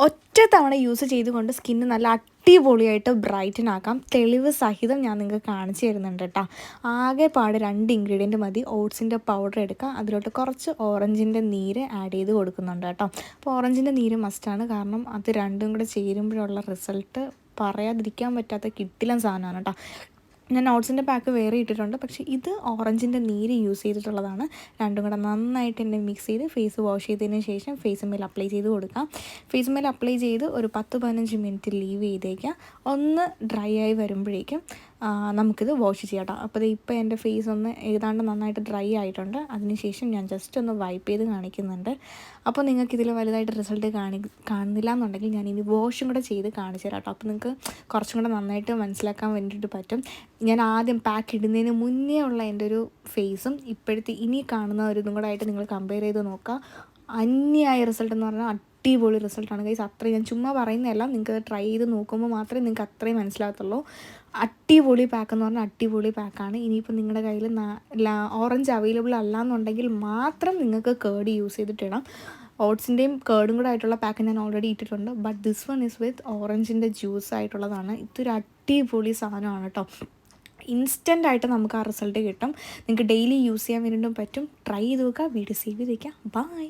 ഒറ്റ തവണ യൂസ് ചെയ്തുകൊണ്ട് സ്കിന്ന് നല്ല അടിപൊളിയായിട്ട് ബ്രൈറ്റൻ ആക്കാം. തെളിവ് സഹിതം ഞാൻ നിങ്ങൾക്ക് കാണിച്ചു തരുന്നുണ്ട് കേട്ടോ. ആകെ പാട് 2 ഇൻഗ്രീഡിയൻറ്റ് മതി. ഓട്സിൻ്റെ പൗഡർ എടുക്കുക, അതിലോട്ട് കുറച്ച് ഓറഞ്ചിൻ്റെ നീര് ആഡ് ചെയ്ത് കൊടുക്കുന്നുണ്ട് കേട്ടോ. അപ്പോൾ ഓറഞ്ചിൻ്റെ നീര് മസ്റ്റാണ്, കാരണം അത് രണ്ടും കൂടെ ചേരുമ്പോഴുള്ള റിസൾട്ട് പറയാതിരിക്കാൻ പറ്റാത്ത കിടിലൻ സാധനമാണ് കേട്ടോ. ഞാൻ ഓട്സിൻ്റെ പാക്ക് വേറെ ഇട്ടിട്ടുണ്ട്, പക്ഷേ ഇത് ഓറഞ്ചിൻ്റെ നീര് യൂസ് ചെയ്തിട്ടുള്ളതാണ്. രണ്ടും കൂടെ നന്നായിട്ട് തന്നെ മിക്സ് ചെയ്ത് ഫേസ് വാഷ് ചെയ്തതിന് ശേഷം ഫേസ് മേൽ അപ്ലൈ ചെയ്ത് കൊടുക്കാം. ഫേസ് മേൽ അപ്ലൈ ചെയ്ത് ഒരു 10-15 മിനിറ്റ് ലീവ് ചെയ്തേക്കാം. ഒന്ന് ഡ്രൈ ആയി വരുമ്പോഴേക്കും നമുക്കിത് വാഷ് ചെയ്യാം കേട്ടോ. അപ്പോൾ ഇപ്പോൾ എൻ്റെ ഫേസ് ഒന്ന് ഏതാണ്ട് നന്നായിട്ട് ഡ്രൈ ആയിട്ടുണ്ട്. അതിനുശേഷം ഞാൻ ജസ്റ്റ് ഒന്ന് വൈപ്പ് ചെയ്ത് കാണിക്കുന്നുണ്ട്. അപ്പോൾ നിങ്ങൾക്കിതിൽ വലുതായിട്ട് റിസൾട്ട് കാണുന്നില്ല എന്നുണ്ടെങ്കിൽ ഞാനിനി വാഷും കൂടെ ചെയ്ത് കാണിച്ചു തരാം കേട്ടോ. അപ്പോൾ നിങ്ങൾക്ക് കുറച്ചും കൂടെ നന്നായിട്ട് മനസ്സിലാക്കാൻ വേണ്ടിയിട്ട് പറ്റും. ഞാൻ ആദ്യം പാക്ക് ഇടുന്നതിന് മുന്നേ ഉള്ള എൻ്റെ ഒരു ഫേസും ഇപ്പോഴത്തെ ഇനി കാണുന്ന ഒരു ഇതും കൂടെ ആയിട്ട് നിങ്ങൾ കമ്പയർ ചെയ്ത് നോക്കുക. അന്യായ റിസൾട്ട് എന്ന് പറഞ്ഞാൽ അടിപൊളി റിസൾട്ടാണ് ഗൈസ്. അത്രയും ഞാൻ ചുമ്മാ പറയുന്നതല്ല, നിങ്ങൾക്ക് ട്രൈ ചെയ്ത് നോക്കുമ്പോൾ മാത്രമേ നിങ്ങൾക്ക് അത്രയും മനസ്സിലാകത്തുള്ളൂ. അടിപൊളി പാക്ക് എന്ന് പറഞ്ഞാൽ അടിപൊളി പാക്കാണ്. ഇനിയിപ്പോൾ നിങ്ങളുടെ കയ്യിൽ ഓറഞ്ച് അവൈലബിൾ അല്ല എന്നുണ്ടെങ്കിൽ മാത്രം നിങ്ങൾക്ക് കേർഡ് യൂസ് ചെയ്തിട്ടിടാം. ഓട്സിൻ്റെയും കേർഡും കൂടെ ആയിട്ടുള്ള പാക്ക് ഞാൻ ഓൾറെഡി ഇട്ടിട്ടുണ്ട്. But this one is with ഓറഞ്ചിൻ്റെ ജ്യൂസ് ആയിട്ടുള്ളതാണ്. ഇതൊരു അടിപൊളി സാധനമാണ് കേട്ടോ. ഇൻസ്റ്റൻ്റ് ആയിട്ട് നമുക്ക് ആ റിസൾട്ട് കിട്ടും. നിങ്ങൾക്ക് ഡെയിലി യൂസ് ചെയ്യാൻ വേണ്ടിയിട്ടും പറ്റും. ട്രൈ ചെയ്ത് നോക്കുക. വീഡിയോ സേവ് ചെയ്തേക്കാം. ബൈ.